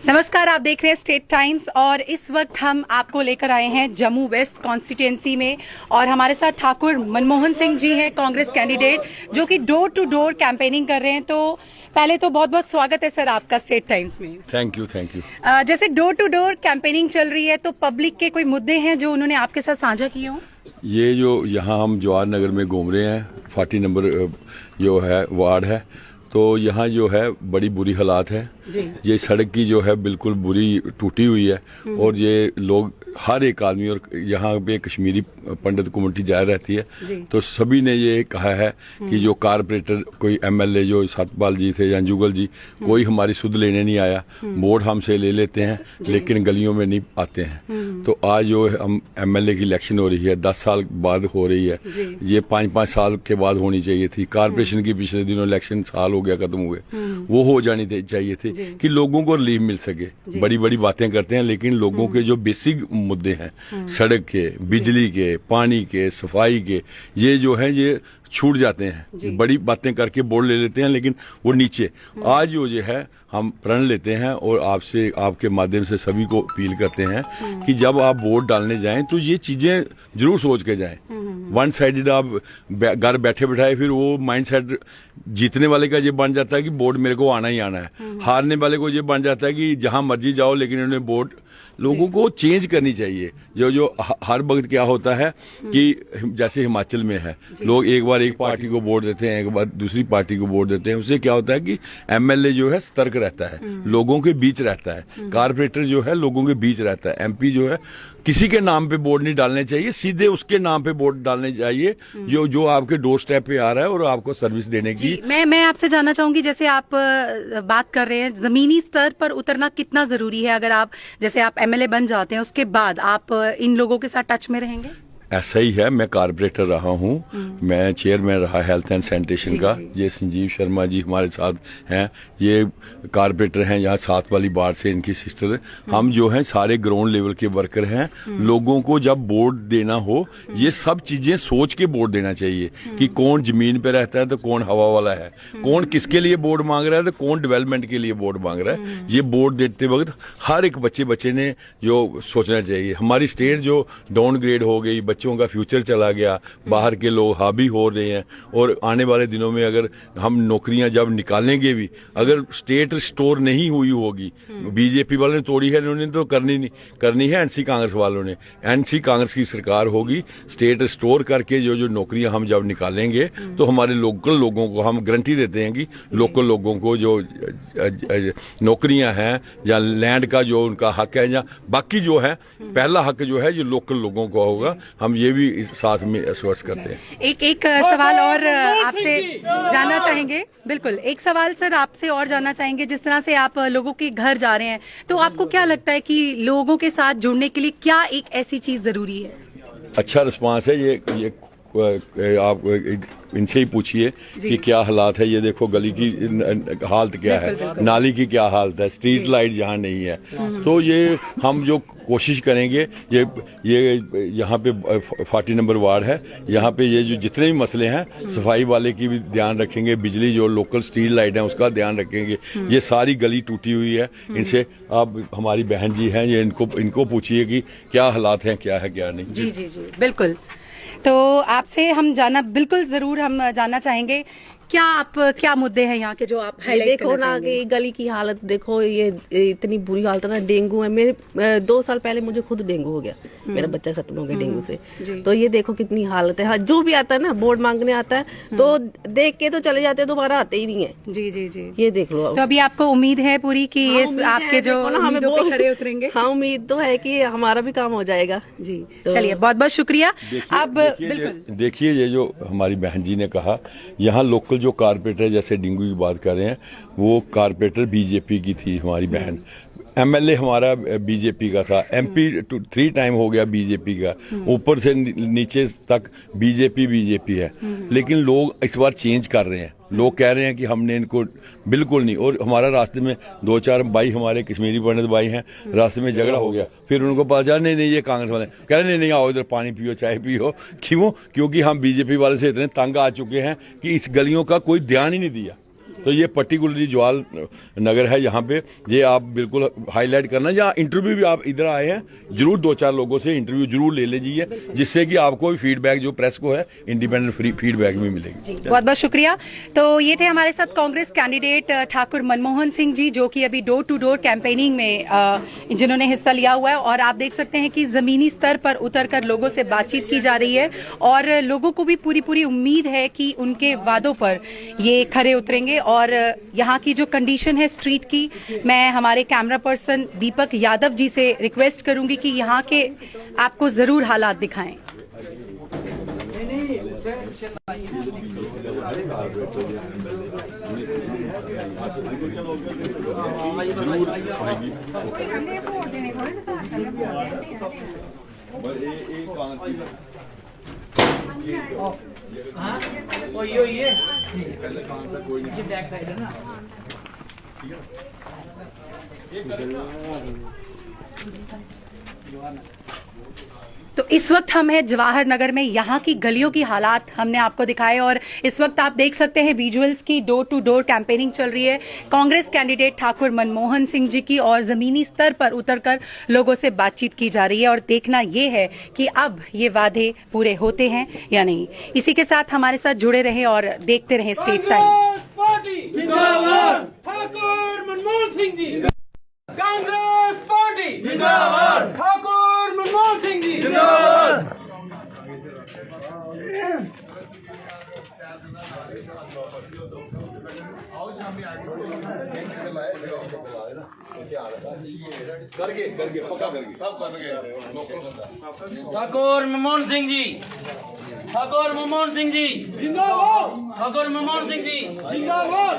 नमस्कार, आप देख रहे हैं स्टेट टाइम्स और इस वक्त हम आपको लेकर आए हैं जम्मू वेस्ट कॉन्स्टिट्यूएंसी में और हमारे साथ ठाकुर मनमोहन सिंह जी हैं, कांग्रेस कैंडिडेट, जो कि डोर टू डोर कैंपेनिंग कर रहे हैं। तो पहले तो बहुत बहुत स्वागत है सर आपका स्टेट टाइम्स में। Thank you. जैसे डोर टू डोर कैंपेनिंग चल रही है तो पब्लिक के कोई मुद्दे हैं जो उन्होंने आपके साथ साझा किए हों? ये जो यहाँ हम जवाहर नगर में घूम रहे हैं, 40 नंबर जो है वार्ड है, तो यहाँ जो है बड़ी बुरी हालात है। ये सड़क की जो है बिल्कुल बुरी टूटी हुई है और ये लोग हर एक आदमी, और यहाँ पे कश्मीरी पंडित कम्युनिटी जा रहती है, तो सभी ने ये कहा है कि जो कारपोरेटर कोई एमएलए जो सतपाल जी थे या जुगल जी, कोई हमारी सुध लेने नहीं आया। वोट हमसे ले लेते हैं लेकिन गलियों में नहीं आते हैं। तो आज जो हम एमएलए की इलेक्शन हो रही है, 10 साल बाद हो रही है, ये 5-5 साल के बाद होनी चाहिए थी। कारपोरेशन की पिछले दिनों इलेक्शन साल हो गया खत्म हुए, वो हो जानी चाहिए थी कि लोगों को रिलीफ मिल सके। बड़ी बड़ी बातें करते हैं लेकिन लोगों के जो बेसिक मुद्दे हैं, सड़क के, बिजली के, पानी के, सफाई के, ये जो है ये छूट जाते हैं। बड़ी बातें करके बोर्ड ले लेते हैं लेकिन वो नीचे। आज जो है हम प्रण लेते हैं और आपसे, आपके माध्यम से सभी को अपील करते हैं कि जब आप वोट डालने जाएं तो ये चीजें जरूर सोच के जाएं। वन साइडेड आप घर बैठे बैठाए फिर वो माइंड सेट जीतने वाले का ये बन जाता है कि वोट मेरे को आना ही आना है, हारने वाले को ये बन जाता है कि जहां मर्जी जाओ लेकिन उन्हें वोट। लोगों को चेंज करनी चाहिए। जो हर वक्त क्या होता है कि जैसे हिमाचल में है, लोग एक बार एक पार्टी को वोट देते हैं, एक बार दूसरी पार्टी को वोट देते हैं। उससे क्या होता है कि एमएलए जो है सतर्क रहता है, लोगों के बीच रहता है, कारपोरेटर जो है लोगों के बीच रहता है, एमपी जो है किसी के नाम पे वोट नहीं डालने चाहिए, सीधे उसके नाम पे वोट डालने चाहिए जो आपके डोर स्टेप पे आ रहा है और आपको सर्विस देने की। मैं आपसे जानना चाहूंगी, जैसे आप बात कर रहे हैं जमीनी स्तर पर उतरना कितना जरूरी है? अगर आप जैसे आप एमएलए बन जाते हैं उसके बाद आप इन लोगों के साथ टच में रहेंगे? ऐसा ही है, मैं कारपोरेटर रहा हूँ, मैं चेयरमैन रहा हेल्थ एंड सैनिटेशन का। ये संजीव शर्मा जी हमारे साथ हैं, ये कारपोरेटर हैं यहाँ 7 वाली वार्ड से, इनकी सिस्टर। हम जो हैं सारे ग्राउंड लेवल के वर्कर हैं। लोगों को जब वोट देना हो ये सब चीजें सोच के वोट देना चाहिए कि कौन जमीन पे रहता है तो कौन हवा वाला है, कौन किसके लिए वोट मांग रहा है तो कौन डेवलपमेंट के लिए वोट मांग रहा है। ये वोट देते वक्त हर एक बच्चे ने जो सोचना चाहिए। हमारी स्टेट जो डाउनग्रेड हो गई, बच्चों का फ्यूचर चला गया, बाहर के लोग हावी हो रहे हैं, और आने वाले दिनों में अगर हम नौकरियां जब निकालेंगे भी, अगर स्टेट रिस्टोर नहीं हुई होगी, बीजेपी वालों ने तोड़ी है, उन्होंने तो करनी है एनसी कांग्रेस वालों ने। एनसी कांग्रेस की सरकार होगी, स्टेट रिस्टोर करके जो नौकरियां हम जब निकालेंगे तो हमारे लोकल लोगों को हम गारंटी देते हैं कि लोकल लोगों को जो नौकरियां हैं या लैंड का जो उनका हक है या बाकी जो है पहला हक जो है ये लोकल लोगों को होगा। हम ये भी साथ में आश्वस्त करते हैं। एक सवाल और आपसे जानना चाहेंगे। बिल्कुल, एक सवाल सर आपसे और जानना चाहेंगे। जिस तरह से आप लोगों के घर जा रहे हैं तो आपको क्या लगता है कि लोगों के साथ जुड़ने के लिए क्या एक ऐसी चीज जरूरी है? अच्छा रिस्पांस है ये आप इनसे ही पूछिए कि क्या हालात है। ये देखो गली की हालत क्या है, नाली की क्या हालत है, स्ट्रीट लाइट जहाँ नहीं है। तो ये हम जो कोशिश करेंगे, ये यहाँ पे 40 नंबर वार्ड है, यहाँ पे ये जो जितने भी मसले हैं सफाई वाले की भी ध्यान रखेंगे, बिजली जो लोकल स्ट्रीट लाइट है उसका ध्यान रखेंगे। ये सारी गली टूटी हुई है, इनसे आप हमारी बहन जी हैं, ये इनको पूछिए कि क्या हालात हैं, क्या है क्या नहीं। जी जी जी बिल्कुल। तो आपसे हम बिल्कुल जरूर हम जानना चाहेंगे क्या मुद्दे हैं यहाँ के जो आप हाईलाइट देखो ना कि गली की हालत देखो, ये इतनी बुरी हालत है ना। डेंगू है, मेरे 2 साल पहले मुझे खुद डेंगू हो गया, मेरा बच्चा खत्म हो गया डेंगू से। तो ये देखो कितनी हालत है। हाँ, जो भी आता है ना वोट मांगने आता है तो देख के तो चले जाते हैं, दोबारा आते ही नहीं है। जी जी जी, ये देख लो। तो अभी आपको उम्मीद है पूरी कि ये आपके जो उम्मीदों पे खरे उतरेंगे? हाँ, उम्मीद तो है कि हमारा भी काम हो जाएगा। जी, चलिए बहुत बहुत शुक्रिया। अब देखिए ये जो हमारी बहन जी ने कहा, यहाँ लोकल जो कारपोरेटर जैसे डेंगू की बात कर रहे हैं, वो कारपोरेटर बीजेपी की थी हमारी बहन। एमएलए हमारा बीजेपी का था, एमपी 3 टाइम हो गया बीजेपी का, ऊपर से नीचे तक बीजेपी है। लेकिन लोग इस बार चेंज कर रहे हैं, लोग कह रहे हैं कि हमने इनको बिल्कुल नहीं। और हमारा रास्ते में 2-4 भाई हमारे कश्मीरी पंडित भाई हैं, रास्ते में झगड़ा हो गया, फिर उनको पता चला नहीं ये कांग्रेस वाले, कह रहे नहीं आओ इधर पानी पियो चाय पियो। क्यों? क्योंकि हम बीजेपी वाले से इतने तंग आ चुके हैं कि इस गलियों का कोई ध्यान ही नहीं दिया। तो ये पर्टिकुलरली जवाहर नगर है, यहाँ पे ये आप बिल्कुल हाईलाइट करना। या इंटरव्यू भी आप इधर आए हैं, जरूर 2-4 लोगों से इंटरव्यू जरूर ले लीजिए, जिससे कि आपको फीडबैक जो प्रेस को है इंडिपेंडेंट फ्री फीडबैक भी मिलेगी। बहुत बहुत शुक्रिया। तो ये थे हमारे साथ कांग्रेस कैंडिडेट ठाकुर मनमोहन सिंह जी, जो कि अभी डोर टू डोर कैंपेनिंग में जिन्होंने हिस्सा लिया हुआ है। और आप देख सकते हैं कि जमीनी स्तर पर उतरकर लोगों से बातचीत की जा रही है और लोगों को भी पूरी उम्मीद है कि उनके वादों पर ये खरे उतरेंगे। और यहाँ की जो कंडीशन है स्ट्रीट की, मैं हमारे कैमरा पर्सन दीपक यादव जी से रिक्वेस्ट करूंगी कि यहाँ के आपको जरूर हालात दिखाएं। तो इस वक्त हम हैं जवाहर नगर में, यहाँ की गलियों की हालात हमने आपको दिखाए। और इस वक्त आप देख सकते हैं विजुअल्स की डोर टू डोर कैंपेनिंग चल रही है कांग्रेस कैंडिडेट ठाकुर मनमोहन सिंह जी की, और जमीनी स्तर पर उतरकर लोगों से बातचीत की जा रही है। और देखना ये है कि अब ये वादे पूरे होते हैं या नहीं। इसी के साथ हमारे साथ जुड़े रहे और देखते रहे state times. Thakur Manmohan Singh ji, Congress party जिंदाबाद, ठाकुर मनमोहन सिंह जी जिंदाबाद। ठाकुर मनमोहन सिंह जी, ठाकुर मनमोहन सिंह जी जिंदाबाद, ठाकुर मनमोहन सिंह जी जिंदाबाद।